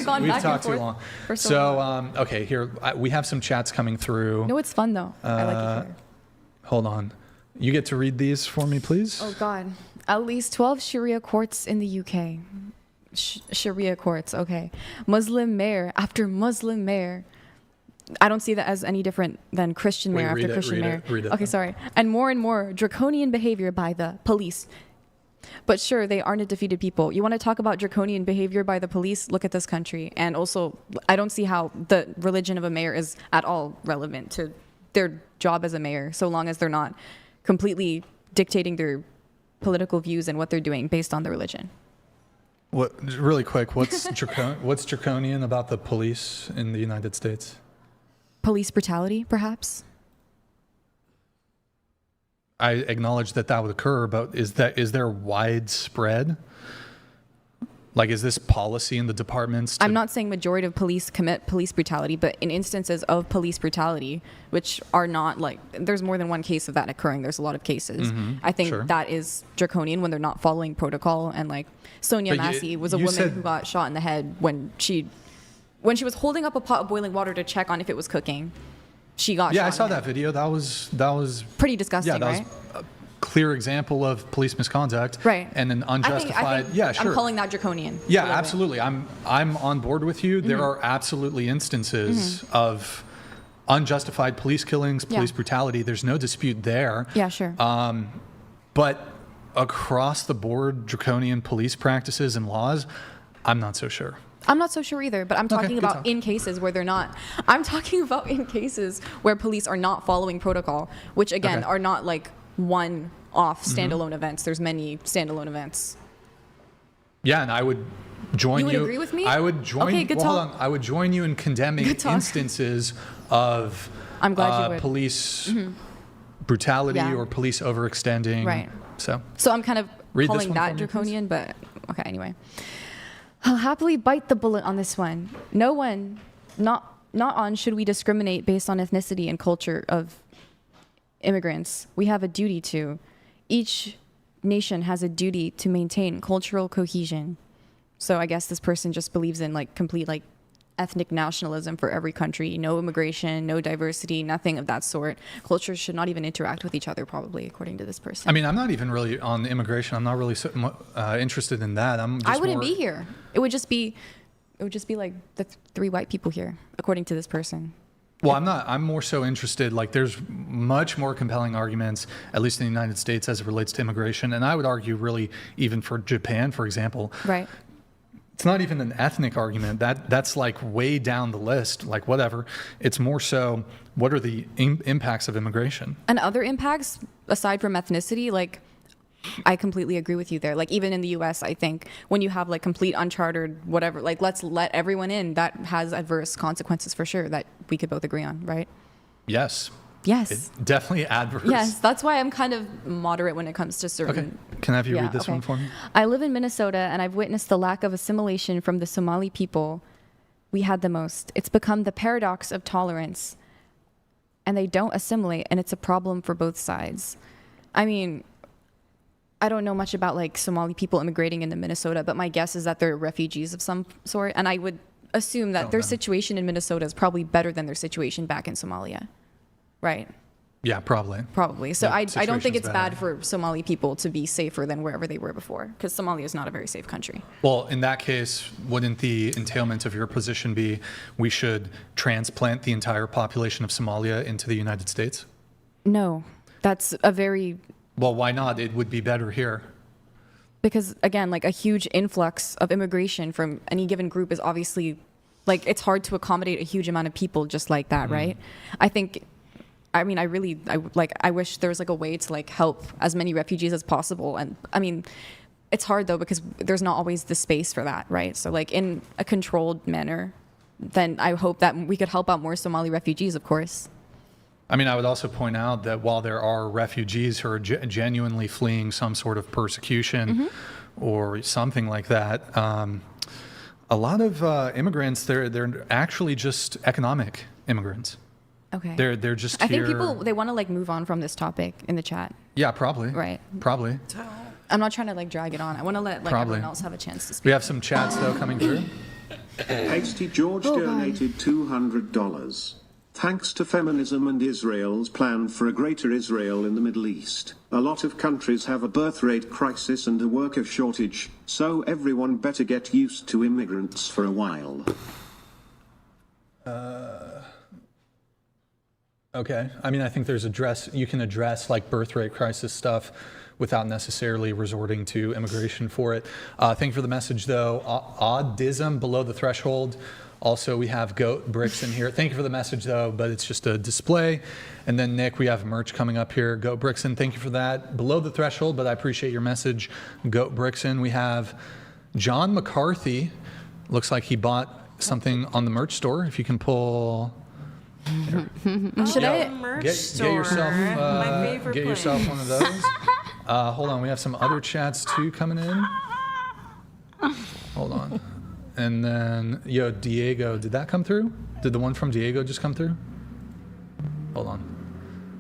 gone back and forth too long. for so long. Okay, here we have some chats coming through. No, it's fun though. I like it here. Hold on. You get to read these for me, please? Oh God. At least 12 Sharia courts in the UK. Sharia courts, okay. Muslim mayor after Muslim mayor. I don't see that as any different than Christian mayor after Christian mayor. Read it. Okay, sorry. And more draconian behavior by the police. But sure, they aren't a defeated people. You want to talk about draconian behavior by the police? Look at this country. And also, I don't see how the religion of a mayor is at all relevant to their job as a mayor, so long as they're not completely dictating their political views and what they're doing based on the religion. What? Really quick, what's draconian about the police in the United States? Police brutality, perhaps? I acknowledge that would occur, but is there widespread? Like, is this policy in the departments? I'm not saying majority of police commit police brutality, but in instances of police brutality, which are not like, there's more than one case of that occurring. There's a lot of cases. I think that is draconian when they're not following protocol. And like Sonia Massey was a woman who got shot in the head when she was holding up a pot of boiling water to check on if it was cooking. She got shot. Yeah, I saw that video. That was pretty disgusting, right? Yeah, that was a clear example of police misconduct. Right. And an unjustified. I think yeah, sure. I'm calling that draconian. Yeah, absolutely. I'm on board with you. There are absolutely instances of unjustified police killings, police brutality. There's no dispute there. Yeah, sure. But across the board, draconian police practices and laws, I'm not so sure. I'm not so sure either, but I'm talking about in cases where they're not. I'm talking about in cases where police are not following protocol, which again are not like one-off standalone events. There's many standalone events. Yeah, and I would join you. You would agree with me? I would join. Okay, good hold talk. on. I would join you in condemning instances of I'm glad you would. Police brutality or police overextending. Right. So I'm kind of calling that draconian, but okay, anyway. I'll happily bite the bullet on this one. No one, not on should we discriminate based on ethnicity and culture of immigrants. We have a duty to. Each nation has a duty to maintain cultural cohesion. So I guess this person just believes in like complete like ethnic nationalism for every country. No immigration, no diversity, nothing of that sort. Cultures should not even interact with each other, probably, according to this person. I mean, I'm not even really on immigration. I'm not really interested in that. I wouldn't be here. It would just be like the three white people here, according to this person. Well, I'm more so interested, like there's much more compelling arguments, at least in the United States, as it relates to immigration. And I would argue really even for Japan, for example. Right. It's not even an ethnic argument. That's like way down the list, like whatever. It's more so, what are the impacts of immigration? And other impacts, aside from ethnicity, like, I completely agree with you there. Like, even in the U.S., I think when you have like complete unchartered whatever, like let's let everyone in, that has adverse consequences for sure that we could both agree on, right? Yes. Yes. It's definitely adverse. Yes, that's why I'm kind of moderate when it comes to certain. Okay. Can I have you read this one for me? I live in Minnesota and I've witnessed the lack of assimilation from the Somali people we had the most. It's become the paradox of tolerance and they don't assimilate and it's a problem for both sides. I mean, I don't know much about like Somali people immigrating into Minnesota, but my guess is that they're refugees of some sort. And I would assume that their situation in Minnesota is probably better than their situation back in Somalia. Right. Yeah, probably. Probably. So I don't think it's bad for Somali people to be safer than wherever they were before, because Somalia is not a very safe country. Well, in that case, wouldn't the entailment of your position be we should transplant the entire population of Somalia into the United States? No, that's a very... Well, why not? It would be better here. Because, again, like a huge influx of immigration from any given group is obviously, like, it's hard to accommodate a huge amount of people just like that, right? I wish there was like a way to like help as many refugees as possible. And I mean, it's hard though, because there's not always the space for that, right? So like in a controlled manner, then I hope that we could help out more Somali refugees, of course. I mean, I would also point out that while there are refugees who are genuinely fleeing some sort of persecution or something like that, a lot of immigrants, they're actually just economic immigrants. Okay. They're just here. I think people, they want to like move on from this topic in the chat. Yeah, probably. Right. Probably. I'm not trying to like drag it on. I want to let like everyone else have a chance to speak. We have some chats though coming through. Hasty George donated $200. Thanks to feminism and Israel's plan for a greater Israel in the Middle East, a lot of countries have a birth rate crisis and a worker shortage, so everyone better get used to immigrants for a while. Okay. I mean, I think you can address like birth rate crisis stuff without necessarily resorting to immigration for it. Thank you for the message, though. Oddism below the threshold. Also, we have goat bricks in here. Thank you for the message, though, but it's just a display. And then, Nick, we have merch coming up here. Goat Brixen, thank you for that. Below the threshold, but I appreciate your message. Goat Brixen. We have John McCarthy. Looks like he bought something on the merch store. If you can pull... Should I? Get yourself one of those. Hold on, we have some other chats too coming in. Hold on. And then, Diego, did that come through? Did the one from Diego just come through? Hold on.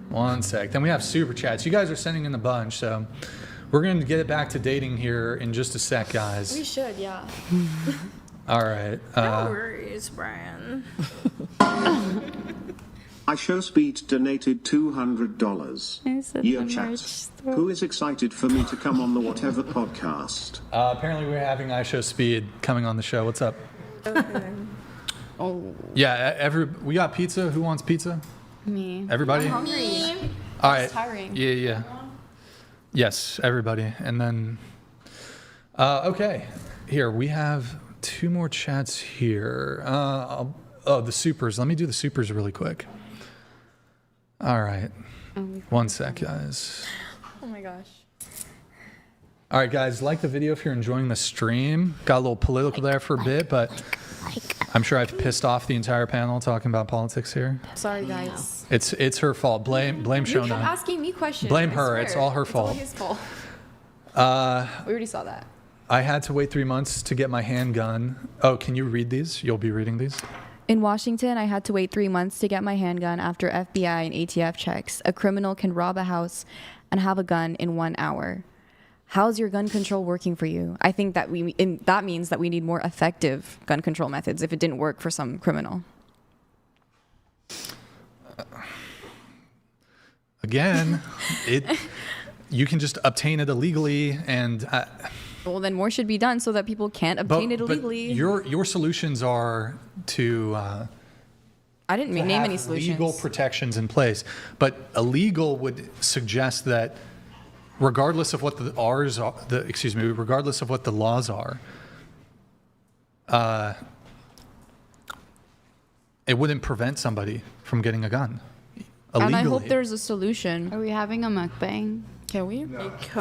One sec. Then we have super chats. You guys are sending in a bunch, so we're going to get it back to dating here in just a sec, guys. We should, yeah. All right. No worries, Brian. iShowSpeed donated $200. Your chat. Who is excited for me to come on the Whatever podcast? Apparently we're having iShowSpeed coming on the show. What's up? Okay. Oh. Yeah, we got pizza. Who wants pizza? Me. Everybody? I'm hungry. All right. It's tiring. Yeah. Yes, everybody. And then, okay. Here, we have two more chats here. The supers. Let me do the supers really quick. All right. One sec, guys. Oh my gosh. All right, guys, like the video if you're enjoying the stream. Got a little political there for a bit, but I'm sure I've pissed off the entire panel talking about politics here. Sorry, guys. It's her fault. Blame You kept Shona. asking me questions. Blame I her. swear. It's all her fault. It's all his fault. We already saw that. I had to wait 3 months to get my handgun. Oh, can you read these? You'll be reading these? In Washington, I had to wait 3 months to get my handgun after FBI and ATF checks. A criminal can rob a house and have a gun in 1 hour. How's your gun control working for you? I think that that means that we need more effective gun control methods if it didn't work for some criminal. Again, you can just obtain it illegally, and Well, then more should be done so that people can't obtain it illegally. But your solutions are to I didn't name any solutions. Legal protections in place, but illegal would suggest that regardless of what regardless of what the laws are, it wouldn't prevent somebody from getting a gun illegally. And I hope there's a solution. Are we having a mukbang? Can we? Okay.